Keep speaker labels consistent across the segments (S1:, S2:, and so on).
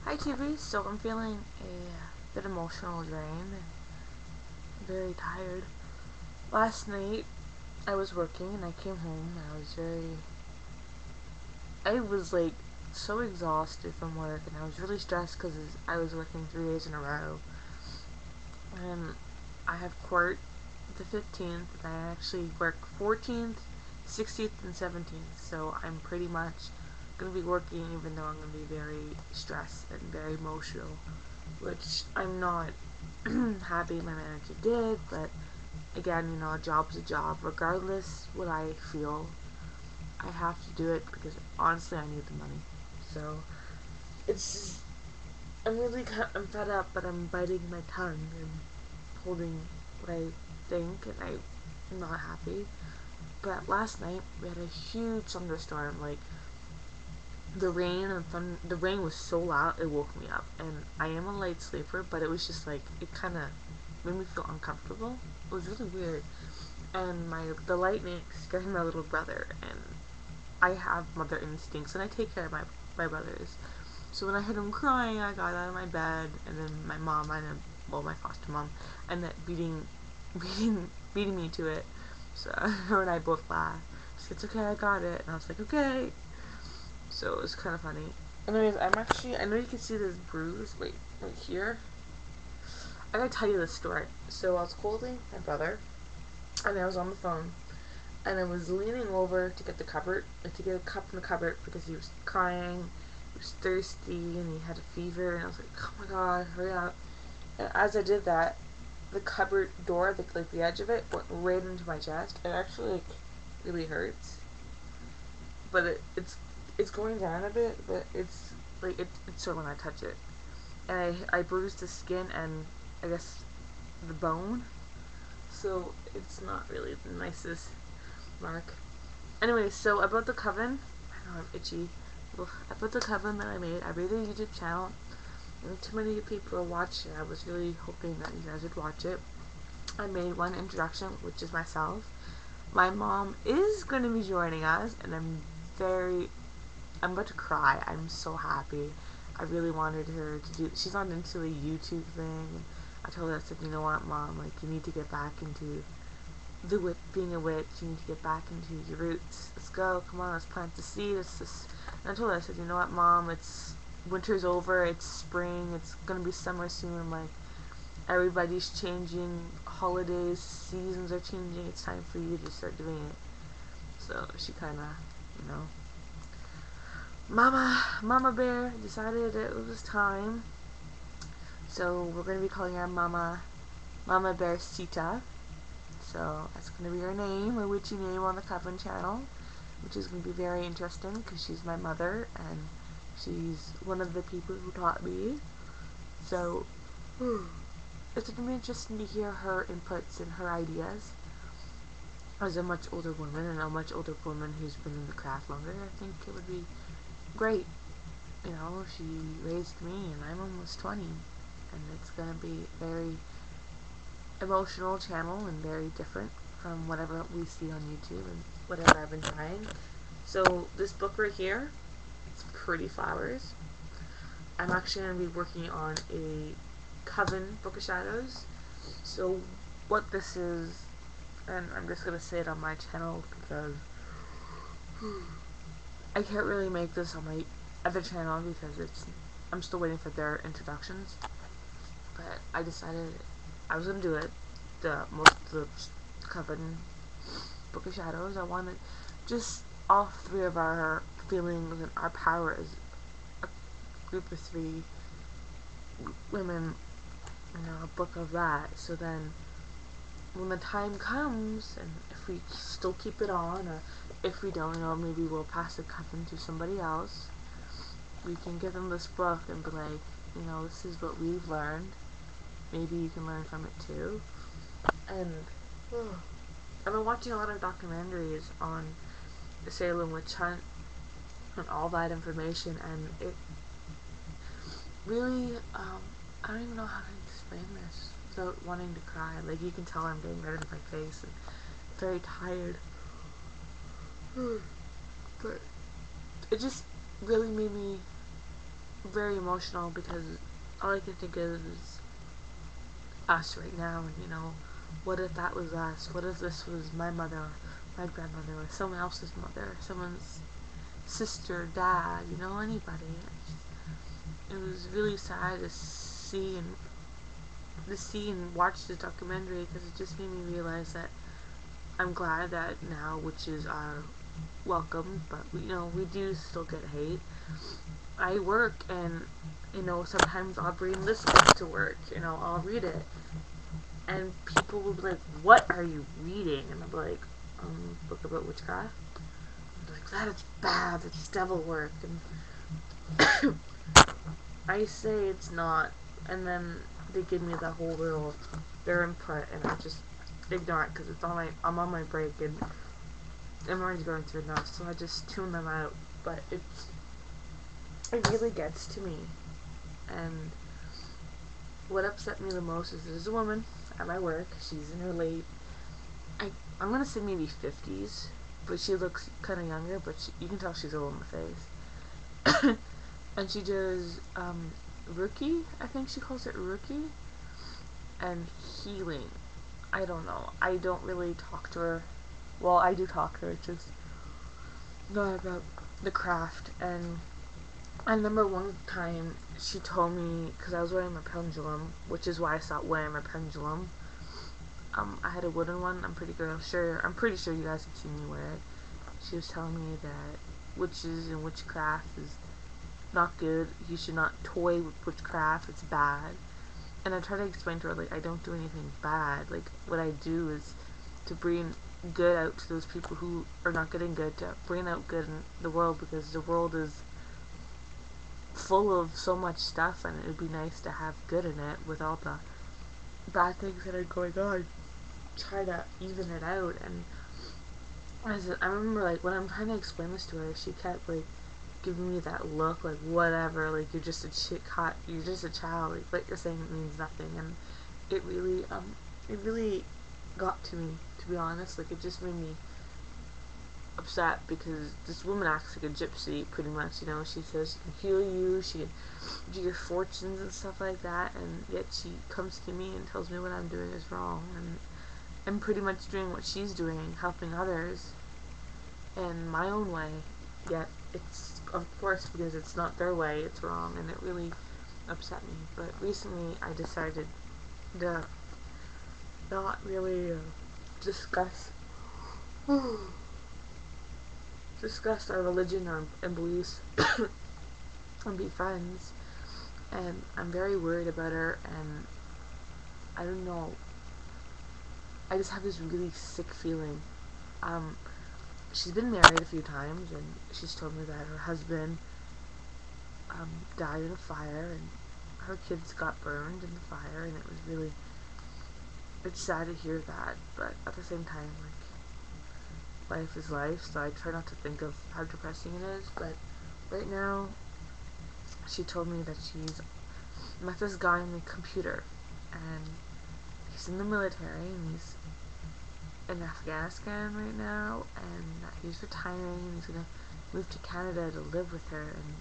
S1: Hi TV, so I'm feeling a bit emotional drained and very tired. Last night I was working and I came home and I was like so exhausted from work and I was really stressed because I was working 3 days in a row. And I have court the 15th and I actually work 14th, 16th, and 17th, so I'm pretty much going to be working even though I'm going to be very stressed and very emotional, which I'm not happy my manager did, but again, a job's a job. Regardless what I feel, I have to do it because honestly I need the money. So it's just, I'm fed up, but I'm biting my tongue and holding what I think, and I'm not happy. But last night we had a huge thunderstorm. Like the rain was so loud it woke me up. And I am a light sleeper, but it was just like it kind of made me feel uncomfortable. It was really weird. And the lightning scared my little brother, and I have mother instincts, and I take care of my brothers. So when I heard him crying, I got out of my bed, and then my mom my foster mom, ended up beating me to it. So her and I both laughed. She said, "It's okay, I got it," and I was like, "Okay." So it was kind of funny. Anyways, I know you can see this bruise right here. I gotta tell you this story. So I was holding my brother, and I was on the phone, and I was leaning over to get to get a cup from the cupboard because he was crying, he was thirsty, and he had a fever, and I was like, "Oh my god, hurry up!" And as I did that, the cupboard door, like the edge of it, went right into my chest. It actually really hurts, but it's going down a bit, but it's sore when I touch it, and I bruised the skin and I guess the bone, so it's not really the nicest mark. Anyway, so about the coven, I know I'm itchy. About the coven that I made, I made a YouTube channel, and too many people watched it. I was really hoping that you guys would watch it. I made one introduction, which is myself. My mom is going to be joining us, and I'm about to cry. I'm so happy. I really wanted her to do. She's not into a YouTube thing. I told her, I said, "You know what, Mom? Like, you need to get back into being a witch. You need to get back into your roots. Let's go. Come on, let's plant the seed." And I told her, I said, "You know what, Mom? It's winter's over. It's spring. It's gonna be summer soon. Like, everybody's changing. Holidays, seasons are changing. It's time for you to start doing it." So she kind of, you know, Mama Bear decided it was time. So we're gonna be calling her Mama Bear Sita. So that's gonna be her name, a witchy name on the Coven channel, which is gonna be very interesting because she's my mother and she's one of the people who taught me. So it's gonna be interesting to hear her inputs and her ideas. As a much older woman and a much older woman who's been in the craft longer, I think it would be great. She raised me and I'm almost 20, and it's gonna be very emotional channel and very different from whatever we see on YouTube and whatever I've been trying. So this book right here, it's Pretty Flowers. I'm actually going to be working on a Coven Book of Shadows. So what this is, and I'm just going to say it on my channel because I can't really make this on my other channel because I'm still waiting for their introductions. But I decided I was going to do it. The Coven Book of Shadows. I wanted just all three of our feelings and our power as a group of three women, a book of that. So then when the time comes, and if we still keep it on, or if we don't, maybe we'll pass the coven to somebody else. We can give them this book and be like, this is what we've learned. Maybe you can learn from it too. And I've been watching a lot of documentaries on the Salem witch hunt and all that information, and it really, I don't even know how to explain this without wanting to cry. Like, you can tell I'm getting rid of my face and very tired. But it just really made me very emotional because all I can think of is us right now, and what if that was us? What if this was my mother, my grandmother, or someone else's mother, someone's sister, dad, anybody. It was really sad to see and watch the documentary because it just made me realize that I'm glad that now witches are welcomed, but we do still get hate. I work and sometimes I'll bring this book to work, I'll read it and people will be like, what are you reading? And I'll be like, book about witchcraft. They're like, that is bad, it's devil work. And I say it's not, and then they give me the whole little their input, and I just ignore it because I'm on my break and I'm already going through enough, so I just tune them out. But it really gets to me, and what upset me the most is there's a woman at my work. She's in her late, I'm gonna say maybe 50s, but she looks kind of younger, but you can tell she's old in the face. And she does Reiki, I think she calls it Reiki, and healing. I don't know. I don't really talk to her. Well, I do talk to her, it's just not about the craft. And I remember one time she told me, because I was wearing my pendulum, which is why I stopped wearing my pendulum. I had a wooden one. I'm pretty sure you guys have seen me wear it. She was telling me that witches and witchcraft is not good. You should not toy with witchcraft. It's bad. And I try to explain to her, like, I don't do anything bad. Like, what I do is to bring good out to those people who are not getting good, to bring out good in the world, because the world is full of so much stuff, and it would be nice to have good in it with all the bad things that are going on. Try to even it out. And I remember, like, when I'm trying to explain this to her, she kept, like, giving me that look, like, whatever, like, you're just a child, like, what you're saying means nothing. And it really got to me, to be honest. Like, it just made me upset because this woman acts like a gypsy, pretty much. She says she can heal you, she can do your fortunes and stuff like that, and yet she comes to me and tells me what I'm doing is wrong, and I'm pretty much doing what she's doing, helping others in my own way, yet it's, of course, because it's not their way, it's wrong, and it really upset me. But recently I decided to not really discuss our religion and beliefs and be friends, and I'm very worried about her, and I don't know, I just have this really sick feeling. She's been married a few times, and she's told me that her husband died in a fire, and her kids got burned in the fire, and it's sad to hear that, but at the same time, like, life is life, so I try not to think of how depressing it is. But right now, she told me that she's met this guy on the computer, and he's in the military, and he's in Afghanistan right now, and that he's retiring, and he's gonna move to Canada to live with her, and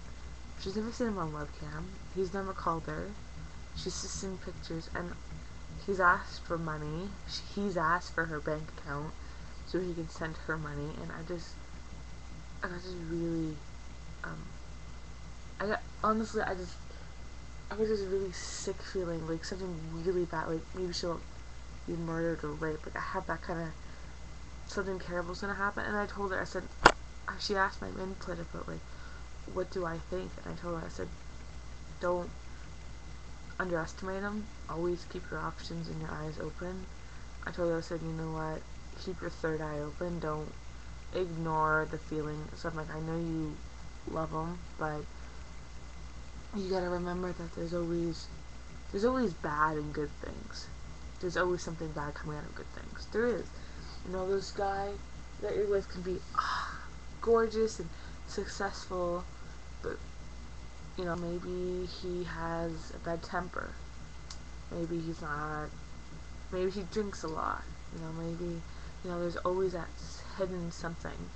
S1: she's never seen him on webcam. He's never called her. She's just seen pictures, and he's asked for money. He's asked for her bank account so he can send her money, and I got this really, I got this really sick feeling, like something really bad, like maybe she'll be murdered or raped. Like, I have that kind of, something terrible's gonna happen. And I told her, I said, she asked my input about, like, what do I think, and I told her, I said, don't underestimate them, always keep your options and your eyes open. I told her, I said, you know what, keep your third eye open, don't ignore the feeling. So I'm like, I know you love them, but you gotta remember that there's always bad and good things. There's always something bad coming out of good things. There is. This guy that you're with can be gorgeous and successful, but maybe he has a bad temper. Maybe he's not. Maybe he drinks a lot. Maybe there's always that hidden something.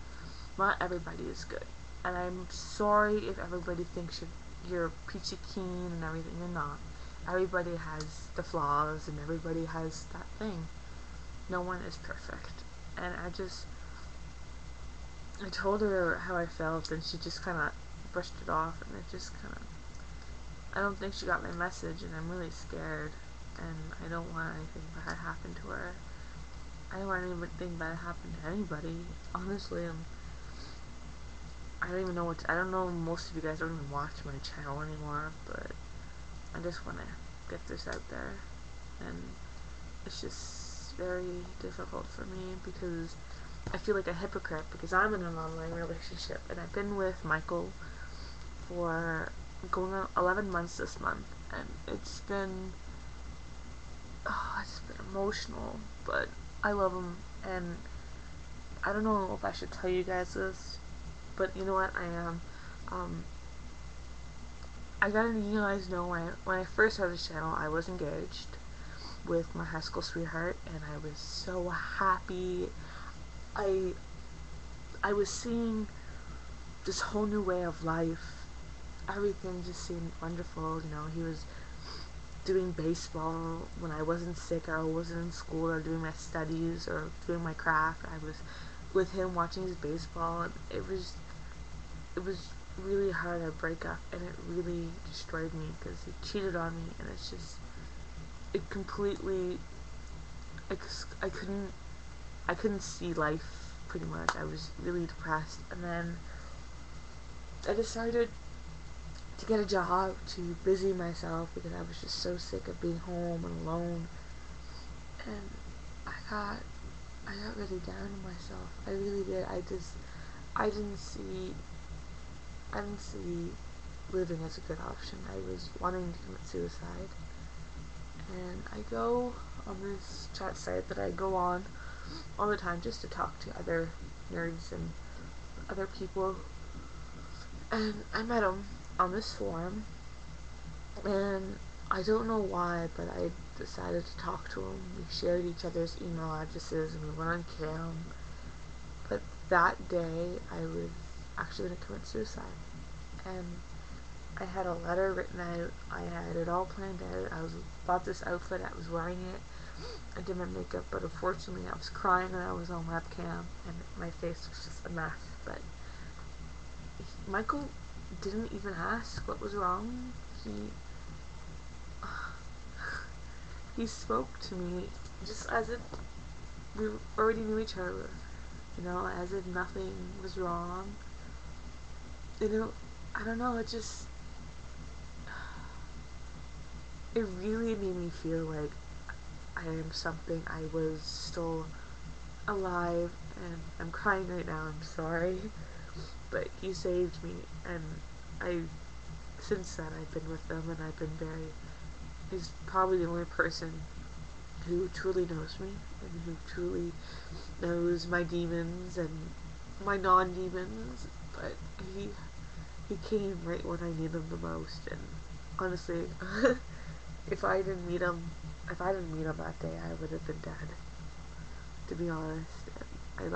S1: Not everybody is good, and I'm sorry if everybody thinks you're peachy keen and everything. You're not. Everybody has the flaws and everybody has that thing. No one is perfect. And I told her how I felt, and she just kind of brushed it off, and it just kind of, I don't think she got my message, and I'm really scared, and I don't want anything bad to happen to her. I don't want anything bad to happen to anybody. Honestly, I don't even know I don't know, most of you guys don't even watch my channel anymore, but I just want to get this out there, and it's just very difficult for me because I feel like a hypocrite because I'm in an online relationship, and I've been with Michael for going on 11 months this month, and it's been emotional, but I love him, and I don't know if I should tell you guys this, but you know what, I am. I gotta let you guys know, when I first started the channel, I was engaged with my high school sweetheart, and I was so happy. I was seeing this whole new way of life. Everything just seemed wonderful. You know, he was doing baseball when I wasn't sick, or I wasn't in school, or doing my studies, or doing my craft. I was with him watching his baseball, and it was really hard to break up, and it really destroyed me because he cheated on me, and it's just, it completely, I couldn't see life, pretty much. I was really depressed, and then I decided to get a job to busy myself because I was just so sick of being home and alone, and I got really down on myself. I really did. I didn't see living as a good option. I was wanting to commit suicide, and I go on this chat site that I go on all the time just to talk to other nerds and other people, and I met him on this forum, and I don't know why, but I decided to talk to him. We shared each other's email addresses, and we went on cam, but that day I was actually going to commit suicide, and I had a letter written out. I had it all planned out. I bought this outfit. I was wearing it. I did my makeup, but unfortunately I was crying when I was on webcam, and my face was just a mess. But Michael didn't even ask what was wrong. He spoke to me just as if we already knew each other, you know, as if nothing was wrong. You know, I don't know, it really made me feel like I am something. I was still alive, and I'm crying right now, I'm sorry, but he saved me, and since then I've been with him, and he's probably the only person who truly knows me, and who truly knows my demons and my non-demons, but he came right when I needed him the most, and honestly, if I didn't meet him that day, I would have been dead, to be honest.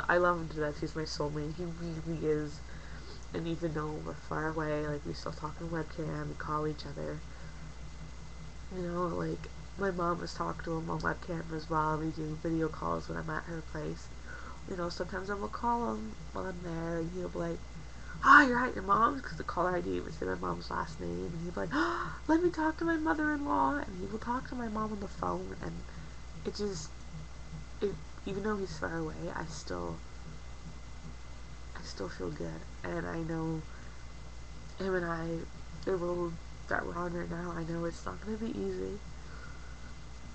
S1: I love him to death. He's my soulmate. He really is. And even though we're far away, like, we still talk on webcam, we call each other. You know, like, my mom was talking to him on webcam as well. We do video calls when I'm at her place. You know, sometimes I will call him while I'm there, and he'll be like, "Hi, you're at your mom's," because the caller ID would say my mom's last name, and he'd be like, "Oh, let me talk to my mother-in-law," and he will talk to my mom on the phone, and even though he's far away, I still feel good, and I know him and I, the road that we're on right now, I know it's not going to be easy.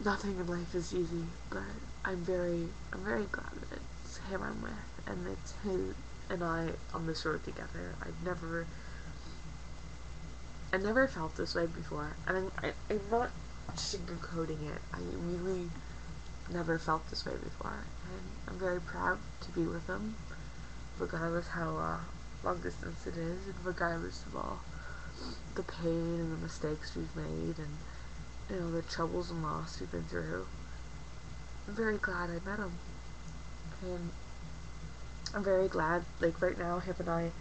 S1: Nothing in life is easy, but I'm very glad that it's him I'm with, and it's him and I on this road together. I never felt this way before, and I'm not sugarcoating it. I really never felt this way before, and I'm very proud to be with him, regardless how long distance it is, and regardless of all the pain and the mistakes we've made, and, you know, the troubles and loss we've been through. I'm very glad I met him, and I'm very glad, like, right now, him and I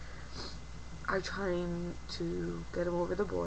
S1: are trying to get him over the board.